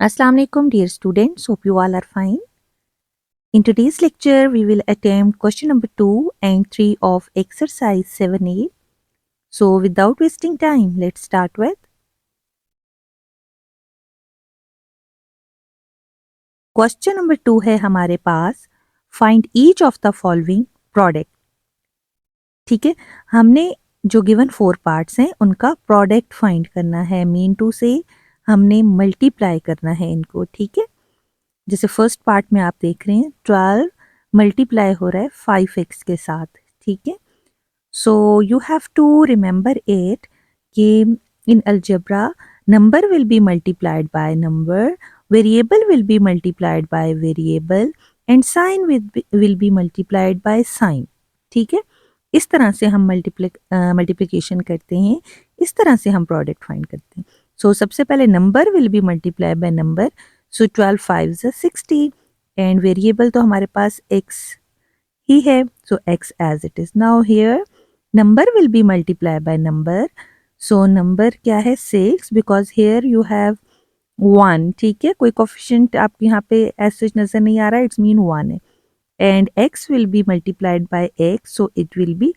Assalamu alaikum dear students, hope you all are fine. In today's lecture, we will attempt question number 2 and 3 of exercise 7A. So without wasting time, let's start with question number 2 है हमारे पास find each of the following product. ठीक है, हमने जो given 4 parts हैं उनका product find करना है। मीन टू से हमने मल्टीप्लाई करना है इनको। ठीक है, जैसे फर्स्ट पार्ट में आप देख रहे हैं 12 मल्टीप्लाई हो रहा है 5x के साथ। ठीक है, so you have to remember it कि in algebra number will be multiplied by number, variable will be multiplied by variable and sign will be multiplied by sign. ठीक है, इस तरह से हम मल्टीप्लिकेशन करते हैं, इस तरह से हम प्रोडक्ट फाइंड करते हैं। सो सबसे पहले number will be multiply by number, so 12 5 60 and variable तो हमारे पास x ही है, so x as it is. Now here number will be multiply by number, so number क्या है 6 बिकॉज हियर यू हैव 1। ठीक है, कोई कोफिशिएंट आपके यहाँ पे ऐसे नजर नहीं आ रहा है, इट्स मीन 1 है। And x will be multiplied by x, so it will be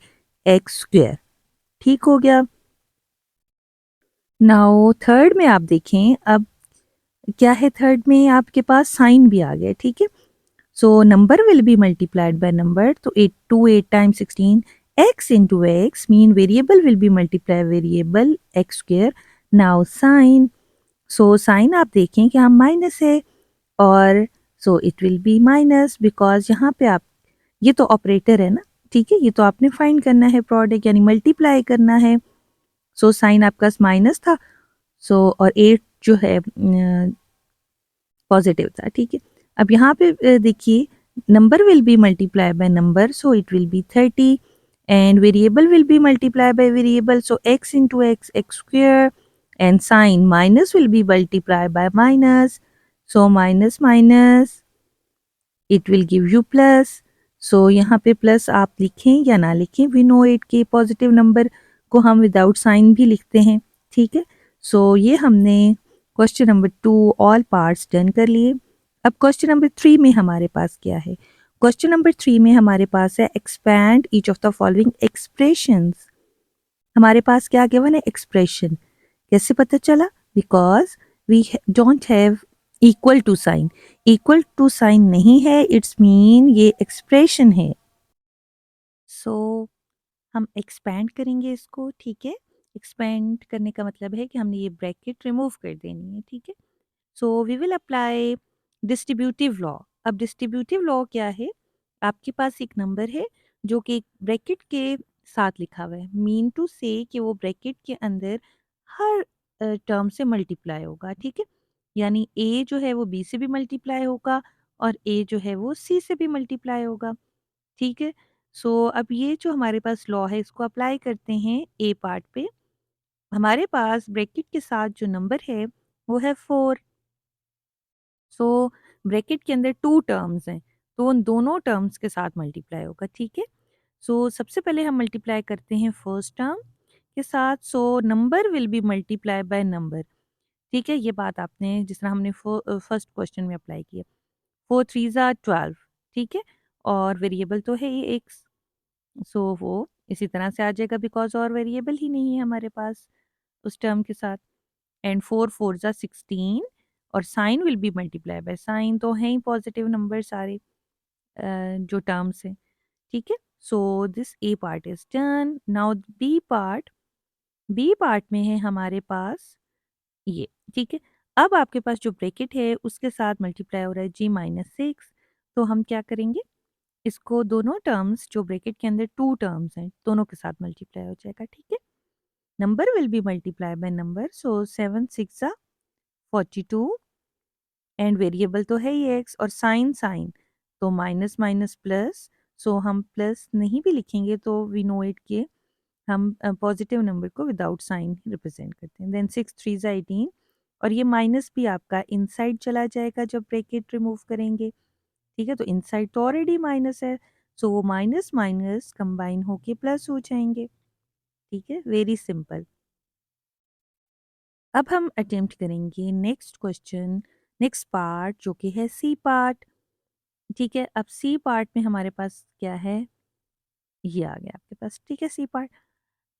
x square। ठीक हो गया। नाउ थर्ड में आप देखें, अब क्या है थर्ड में आपके पास साइन भी आ गया। ठीक है, so number will be multiplied by number, तो 8 2 8 times 16 x into x mean variable will be multiply variable x square। Now sine, so sine आप देखें कि हम माइनस है और so it will be minus because यहाँ पे आप, ये तो ऑपरेटर है ना। ठीक है, ये तो आपने फाइंड करना है प्रोडक्ट यानी मल्टीप्लाई करना है। सो साइन आपका माइनस था, सो और 8 जो है पॉजिटिव था। ठीक है, अब यहाँ पे देखिए number will be multiply by number, so it will be 30 and variable will be multiply by variable, so x into x x square and sign minus will be multiplied by minus, so minus minus it will give you plus। सो यहाँ पे plus आप लिखें या ना लिखें, we know it के positive number को हम विदाउट साइन भी लिखते हैं। ठीक है, सो ये हमने question number 2 all parts done कर लिए। अब क्वेश्चन नंबर 3 में हमारे पास क्या है? क्वेश्चन नंबर 3 में हमारे पास है expand each of the following expressions. हमारे पास क्या गिवन है? एक्सप्रेशन। कैसे पता चला? Because we don't have equal to sign. Equal to sign नहीं है, इट्स मीन ये एक्सप्रेशन है। सो हम एक्सपैंड करेंगे इसको। ठीक है, एक्सपैंड करने का मतलब है कि हमने ये ब्रैकेट रिमूव कर देनी है। ठीक है, so we will apply distributive law. अब डिस्ट्रीब्यूटिव लॉ क्या है? आपके पास एक नंबर है जो कि एक ब्रैकेट के साथ लिखा हुआ है, मीन टू से कि वो ब्रैकेट के अंदर हर टर्म से मल्टीप्लाई होगा। ठीक है, यानी ए जो है वो बी से भी मल्टीप्लाई होगा और ए जो है वो सी से भी मल्टीप्लाई होगा। ठीक है, सो अब ये जो हमारे पास लॉ है इसको अप्लाई करते हैं ए पार्ट पे। हमारे पास ब्रैकेट के साथ जो नंबर है वो है 4। सो ब्रैकेट के अंदर 2 टर्म्स हैं, तो उन दोनों टर्म्स के साथ मल्टीप्लाई होगा। ठीक है, सो सबसे पहले हम मल्टीप्लाई करते हैं फर्स्ट टर्म के साथ, so number will be multiply by number. ठीक है, ये बात आपने जिस तरह हमने फर्स्ट क्वेश्चन में अप्लाई किया, 4 3 ज़ा 12। ठीक है, और वेरिएबल तो है ये एक्स, सो वो इसी तरह से आ जाएगा बिकॉज और वेरिएबल ही नहीं है हमारे पास उस टर्म के साथ। एंड 4 4 ज़ा 16 और sign will be multiply by sign, तो हैं ही पॉजिटिव नंबर सारे जो टर्म्स हैं। ठीक है, so this A part is done. Now B part, B part में है हमारे पास ये। ठीक है, अब आपके पास जो ब्रैकेट है उसके साथ मल्टीप्लाई हो रहा है जी माइनस 6, तो हम क्या करेंगे, इसको दोनों टर्म्स जो ब्रैकेट के अंदर 2 टर्म्स हैं दोनों के साथ मल्टीप्लाई हो जाएगा। ठीक है, number will be multiply by number, so 7 6 ज़ा 42 एंड वेरिएबल तो है ही एक्स और साइन साइन, तो माइनस माइनस प्लस, सो हम प्लस नहीं भी लिखेंगे तो वी नो इट के हम पॉजिटिव नंबर को विदाउट साइन रिप्रेजेंट करते हैं। देन 6 3 ज़ा 18 और ये माइनस भी आपका इनसाइड चला जाएगा जब ब्रैकेट रिमूव करेंगे। ठीक है, तो इनसाइड तो ऑलरेडी माइनस है, सो वो माइनस माइनस कंबाइन होके प्लस हो जाएंगे। ठीक है, वेरी सिंपल। अब हम अटेम्प्ट करेंगे नेक्स्ट क्वेश्चन नेक्स्ट पार्ट जो कि है सी पार्ट। ठीक है, अब सी पार्ट में हमारे पास क्या है, ये आ गया आपके पास। ठीक है, सी पार्ट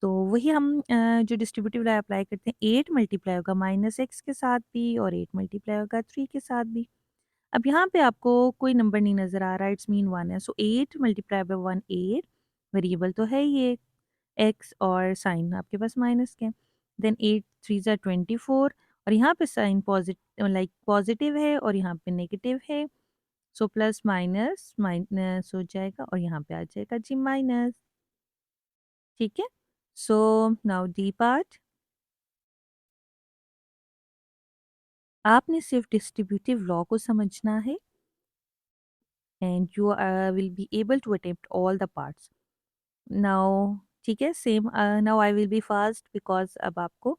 तो वही हम जो डिस्ट्रीब्यूटिव लॉ अप्लाई करते हैं, 8 मल्टीप्लाई होगा -x के साथ भी और 8 मल्टीप्लाई होगा 3 के साथ भी। अब यहाँ पे आपको कोई नंबर नहीं नज़र आ रहा है, इट्स मीन 1 है, सो 8 मल्टीप्लाई बाय 1 8, वेरिएबल तो है ये x और साइन आपके पास माइनस के। देन 8 3 ज़ा 24 और यहाँ पे साइन पॉजिटिव है और यहाँ पे नेगेटिव है, सो प्लस माइनस माइनस हो जाएगा और यहाँ पे आ जाएगा जी माइनस। ठीक है, सो नाउ डी पार्ट। आपने सिर्फ डिस्ट्रीब्यूटिव लॉ को समझना है and you will be able to attempt all the parts now. ठीक है, same now I will be fast because अब आपको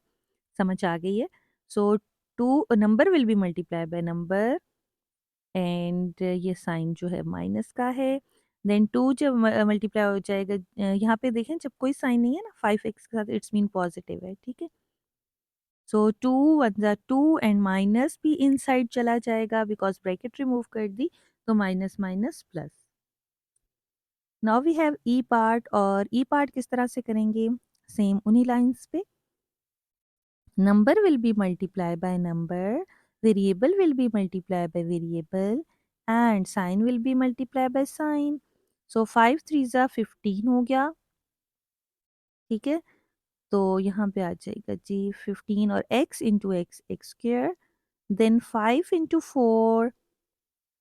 समझ आ गई है। So two number will be multiply by number and ये साइन जो है माइनस का है। देन टू जब मल्टीप्लाई हो जाएगा, यहाँ पे देखें जब कोई साइन नहीं है ना 5x के साथ, इट्स मीन पॉजिटिव है। ठीक है, सो 2 1 ज़ा 2 एंड माइनस भी इनसाइड चला जाएगा बिकॉज ब्रैकेट रिमूव कर दी, तो minus minus plus. Now we have E part, और ई पार्ट किस तरह से करेंगे, सेम उन्हीं लाइंस पे। Number will be multiply by number, variable will be multiply by variable and sign will be multiply by sign. So 5 3 ज़ा 15 हो गया। ठीक है, तो यहाँ पे आ जाएगा जी 15 और x into X X square, then 5 into 4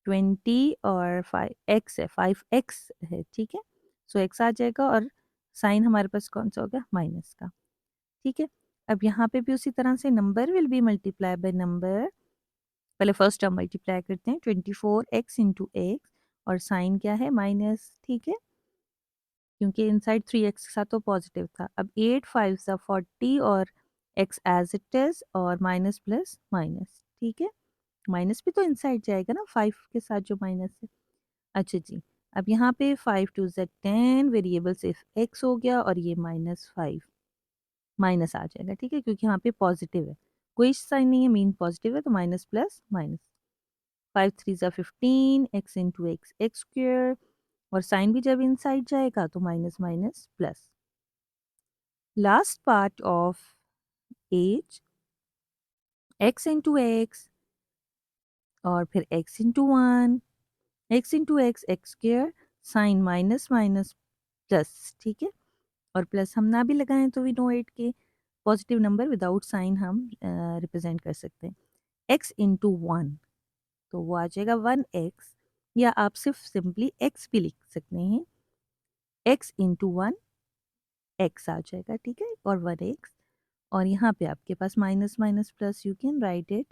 20 और 5 x है, 5x है। ठीक है, सो x आ जाएगा और साइन हमारे पास कौन सा हो गया, माइनस का। ठीक है, अब यहाँ पे भी उसी तरह से number will be multiply by number, पहले फर्स्ट टर्म मल्टीप्लाई करते हैं 24x इंटू एक्स और साइन क्या है, माइनस। ठीक है, क्योंकि इनसाइड 3x के साथ तो पॉजिटिव था। अब 8 5 सा 40 और x एज इट इज और माइनस प्लस माइनस। ठीक है, माइनस भी तो इनसाइड जाएगा ना 5 के साथ जो माइनस है। अच्छा जी, अब यहाँ पे 5 2 ज़ा 10, वेरिएबल सिर्फ x हो गया और ये -5 माइनस आ जाएगा। ठीक है, क्योंकि यहाँ पे पॉजिटिव है, कोई साइन नहीं है, मीन पॉजिटिव है, तो माइनस प्लस माइनस। 5 3 ज़ा 15 x into X X square, और साइन भी जब इनसाइड जाएगा तो minus minus plus. Last part of as, x into X और फिर x into 1, x into X X square, sign minus minus plus. ठीक है, और प्लस हम ना भी लगाएं तो वी नो इट के पॉजिटिव नंबर विदाउट साइन हम रिप्रेजेंट कर सकते हैं। x इंटू 1 तो वो आ जाएगा 1x, या आप सिर्फ सिंपली x भी लिख सकते हैं, x इंटू 1 x आ जाएगा। ठीक है, और 1x, और यहाँ पे आपके पास minus minus plus, you can write it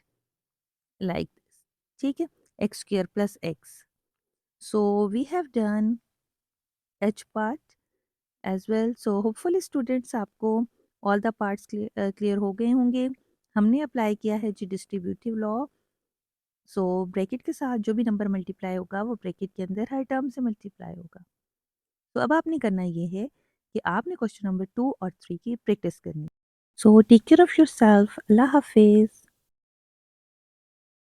like this. ठीक है, x square plus x. So we have done each part as well. So hopefully students आपको ऑल द पार्ट्स क्लियर हो गए होंगे। हमने अप्लाई किया है जी डिस्ट्रीब्यूटिव लॉ। सो ब्रैकेट के साथ जो भी नंबर मल्टीप्लाई होगा वो ब्रैकेट के अंदर हर टर्म से मल्टीप्लाई होगा। तो अब आपने करना ये है कि आपने क्वेश्चन नंबर 2 और 3 की प्रैक्टिस करनी। So take care of yourself, अल्लाह हाफिज़।